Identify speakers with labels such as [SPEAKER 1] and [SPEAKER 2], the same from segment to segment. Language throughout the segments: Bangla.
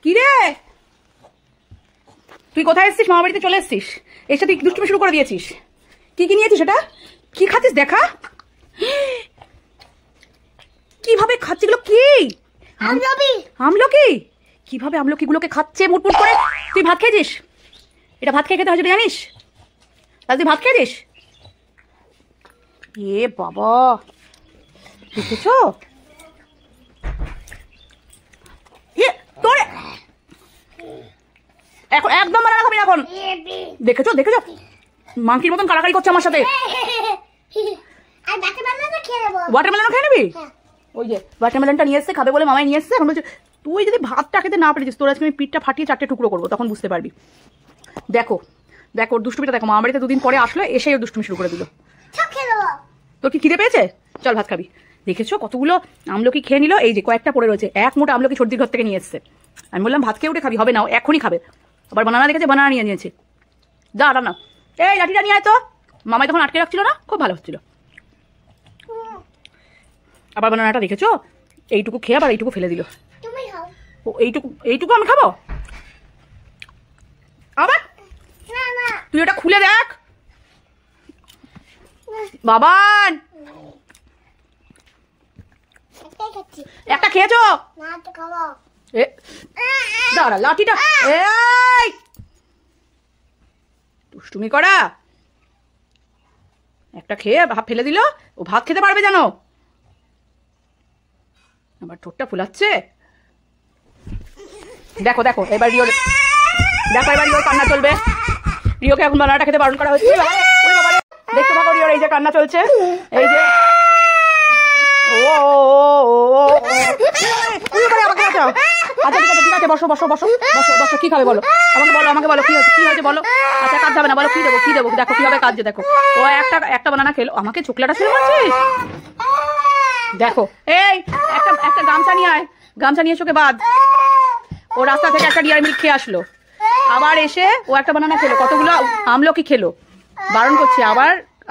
[SPEAKER 1] কি রে তুই কোথায় এসেছিস? মামা বাড়িতে চলে এসেছিস, এসে তুই দুষ্টুমি শুরু করে দিয়েছিস। কি কি নিয়েছিস? সেটা কি খাচ্ছিস দেখা? কিভাবে খাচ্ছে এগুলো? কি আমলকি? কিভাবে আমলকি গুলোকে খাচ্ছে মুটমুট করে? তুই ভাত খেয়েছিস? এটা ভাত খেয়ে খেতে হয় জানিস? তাহলে তুই ভাত খেয়েছিস? এ বাবা, দেখেছো এখন একদম বানানা খাবি এখন। দেখেছো দেখেছো মাংকির মতন কাড়াকাড়ি করছে আমার সাথে। ওয়াটারমেলনও খেয়ে নিবি? ওই যে ওয়াটারমেলনটা নিয়ে এসছে, খাবে বলে মামাই নিয়ে এসছে। এখন বলছে তুই যদি ভাতটা খেতে না পেরেছিস, তোর আজকে আমি পিঠটা ফাটিয়ে 4টে টুকরো করবো, তখন বুঝতে পারবি। দেখো দেখো ওর দুষ্টুমিটা দেখো, মামা বাড়িতে 2 দিন পরে আসলো, এসেই ওর দুষ্টুমি শুরু করে দিল। তোর কি খিদে পেয়েছে? চল ভাত খাবি। দেখেছো কতগুলো আমলকি খেয়ে নিল। এই যে কয়েকটা পড়ে রয়েছে, 1 মুঠ আমলকি সর্দির ঘর থেকে নিয়ে এসছে। আমি বললাম ভাত খেয়ে উঠে খাবি, হবে না, এখনই খাবে। আবার বানানা দেখেছে, বানানা নিয়ে নিয়েছে। যা রান্না, এই লাঠিটা নিয়ে আয় তো। মামাই তখন আটকে রাখছিল না, খুব ভালো হচ্ছিল। আবার বানানাটা দেখেছো, এইটুকু খেয়ে আবার এইটুকু ফেলে দিল। এইটুকু আমি খাবো আবার? তুই ওটা খুলে দেখ বাবান। একটা খেয়েছো? দাঁড়া লাঠিটা, এই দুষ্টুমি করা। একটা খেয়ে ভাত ফেলে দিল। ও ভাত খেতে পারবে জানো? আবার ঠোঁটটা ফুলাচ্ছে। দেখো দেখো এবার রিও, দেখো এবার রিওর কান্না চলবে। রিওকে এখন বানানাটা খেতে বারণ করা হচ্ছে। দেখতে পাবো রিওর এই যে কান্না চলছে, এই যে আচ্ছা ঠিক আছে ঠিক আছে, বসো বসো বসো বসো বসো। কি খাবে বলো? আমাকে বলো কি হয়েছে? কি হয়েছে বলো? আচ্ছা কাজ যাবে না, বলো কি দেবো কি দেবো? দেখো কিভাবে কাজে, দেখো ও একটা বানানা খেলো, আমাকে চোখলাটা ছিল বলছিস? দেখো এই একটা গামছা নিয়ে আয়, গামছা নিয়ে চোখে বাঁধ। ও রাস্তা থেকে একটা ডিয়ার মিল্ক খেয়ে আসলো, আবার এসে ও একটা বানানা খেলো, কতগুলো আমলকি খেলো, বারণ করছি।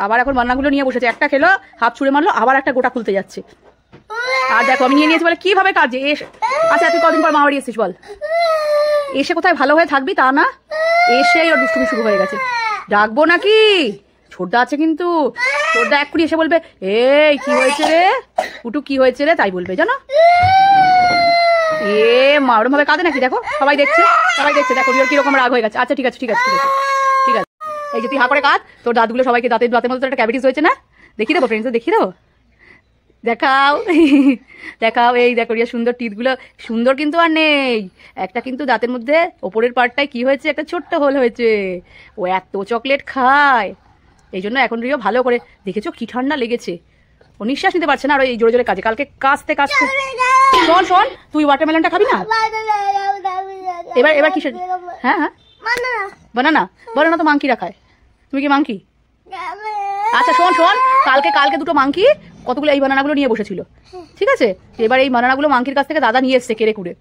[SPEAKER 1] আবার এখন বানানাগুলো নিয়ে বসেছে, একটা খেলো, হাফ ছুঁড়ে মারলো, আবার একটা গোটা খুলতে যাচ্ছে। আর দেখো আমি নিয়ে নিয়েছি বলে কিভাবে কাজে। আচ্ছা তুই কদিন পর মামা বাড়ি এসেছিস বল? এসে কোথায় ভালো হয়ে থাকবি তা না, এসেই ওর দুষ্টুমি শুরু হয়ে গেছে। ডাকবো নাকি? ছোটদা আছে কিন্তু, ছোটদা এক্ষুনি এসে বলবে এই কি হয়েছে রে পুটু, কি হয়েছে রে, তাই বলবে জানো। মা ওরম ভাবে কাঁদে নাকি? দেখো সবাই দেখছে দেখো রিওর কিরকম রাগ হয়ে গেছে। আচ্ছা ঠিক আছে ঠিক আছে ঠিক আছে ঠিক আছে, এই যে তুই হা করে কাঁদ, তোর দাঁতগুলো সবাইকে দাঁতের মধ্যে একটা ক্যাভিটিস হয়েছে না, দেখিয়ে দেবো ফ্রেন্ডস, দেখিয়ে দেবো। দেখাও দেখাও, এই দেখো রিয়া সুন্দর টিথগুলো, সুন্দর কিন্তু আর নেই, একটা কিন্তু দাঁতের মধ্যে ওপরের পার্টটায় কি হয়েছে, একটা ছোট্ট হোল হয়েছে। ও এত চকলেট খায়, এই জন্য এখন রিও ভালো করে, দেখেছো কি ঠান্ডা লেগেছে, ও নিঃশ্বাস নিতে পারছে না। আর এই জোরে জোরে কাজে, কালকে কাজতে শোন তুই ওয়াটারমেলনটা খাবি না? এবার কিসের? হ্যাঁ হ্যাঁ বানানা তো মাংকিরা খায়, তুমি কি মাংকি? আচ্ছা শোন কালকে 2টো মাংকি কতগুলো এই বানানাগুলো নিয়ে বসেছিল, ঠিক আছে? এবার এই বানানাগুলো মাংকির কাছ থেকে দাদা নিয়ে এসছে কেড়ে কুড়ে।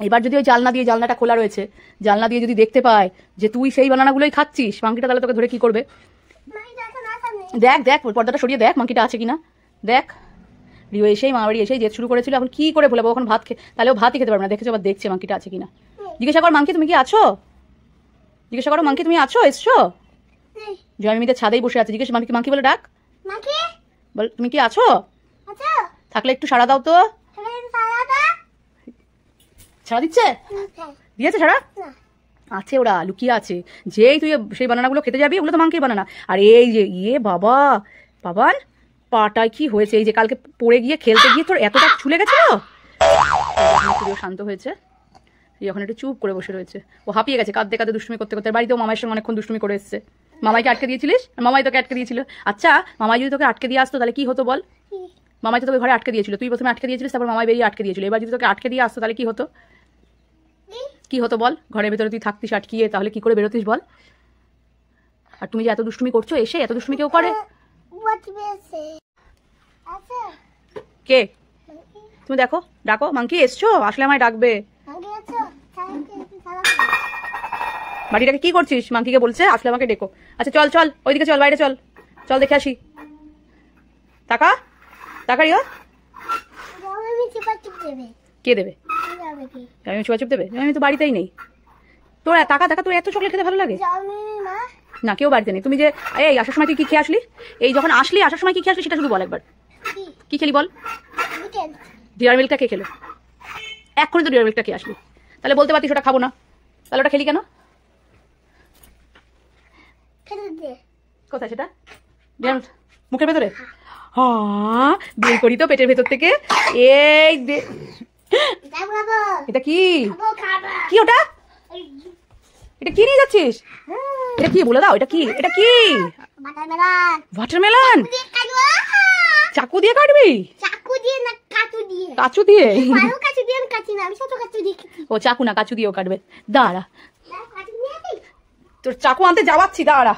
[SPEAKER 1] এবার যদি ওই জানলাটা খোলা রয়েছে, জানলা দিয়ে যদি দেখতে পায় যে তুই সেই বানানাগুলোই খাচ্ছিস, মাংকিটা তাহলে তোকে ধরে কি করবে? দেখ পর্দাটা সরিয়ে দেখ মাংকিটা আছে কিনা দেখ। রিও এসেই মামা বাড়ি এসেই জেদ শুরু করেছিল, এখন কি করে ভোলাবো? এখন ভাত তাহলে ও ভাতই খেতে পারবে না। দেখেছো আবার দেখছে মাংকিটা আছে কিনা। জিজ্ঞাসা কর মাংকি তুমি কি আছো, জিজ্ঞাসা করো মাংকি তুমি আছো, এসছো? জয়মিতে ছাদেই বসে আছে, জিজ্ঞেস মাংকি বলে ডাক, বল তুমি কি আছো, থাকলে একটু সাড়া দাও তো। সাড়া দিয়েছে সাড়া আছে, ওরা লুকিয়ে আছে। যেই তুই সেই বানানাগুলো খেতে যাবি, ওগুলো তো মাংকির বানানা। আর এই যে বাবান পাটায় কি হয়েছে, এই যে কালকে পড়ে গিয়ে খেলতে গিয়ে তোর এতটা ছুলে গেছিল। শান্ত হয়েছে, এখন একটু চুপ করে বসে রয়েছে। ও হাঁপিয়ে গেছে কাঁদতে দুষ্টুমি করতে। বাড়িতেও মামাইয়ের সঙ্গে অনেকক্ষণ দুষ্টুমি করে এসছে। মামাইকে আটকে দিয়েছিলিস, মামাই তোকে আটকে দিয়েছিল। আচ্ছা মামাই যদি তোকে আটকে দিয়ে আসতো তাহলে কি হতো বল? মামাই তো তোকে ঘরে আটকে দিয়েছিল, তুই প্রথমে আটকে দিয়েছিলিস, তারপর মামাই বেরিয়ে আটকে দিয়েছিল। এবার যদি তোকে আটকে দিয়ে আসতো তাহলে কি হতো বল? ঘরের ভেতরে তুই থাকতিস আটকিয়ে, তাহলে কি করে বেরোতিস বল? আর তুমি যে এত দুষ্টুমি করছো, এসে এত দুষ্টুমি কেউ করে? কে তুমি? ডাকো মাংকি এসছো, আসলে আমায় ডাকবে। বাড়িটাকে কি করছিস? মাংকিকে বলছে আসলে আমাকে ডেকো। আচ্ছা চল ওইদিকে চল, বাইরে চল দেখে আসি। টাকা রিও কে দেবে? আমি চুপচাপ দেবে? আমি তো বাড়িতেই নেই। তোর টাকা টাকা তোর এত চকলেট খেতে ভালো লাগে? না, কেউ বাড়িতে নেই। তুমি যে এই আসার সময় তুই কি খেয়ে আসলি? এই যখন আসলি আসার সময় কি খেয়ে আসলি সেটা শুধু বল একবার। কি খেলি বল? ডিয়ার মিল্কটা কে খেলো? এক্ষুনি তো ডিয়ার মিল্কটা খেয়ে আসলি। তাহলে বলতে পারতিস ওটা খাবো না, তাহলে ওটা খেলি কেন? কোথায় সেটা? ডিয়ার মিল্ক মুখের ভেতরে? হ্যাঁ, বের করি তো পেটের ভেতর থেকে। এই এটা কি? কি ওটা? এটা কি নিয়ে যাচ্ছিস? এটা কি বলে দাও? এটা কি? এটা কি? ওয়াটারমেলন। চাকু দিয়ে কাটবি? কাচু দিয়ে? ও চাকু না, কাচু দিয়েও কাটবে। দাঁড়া, তোর চাকু আনতে যাওয়াচ্ছি, দাঁড়া।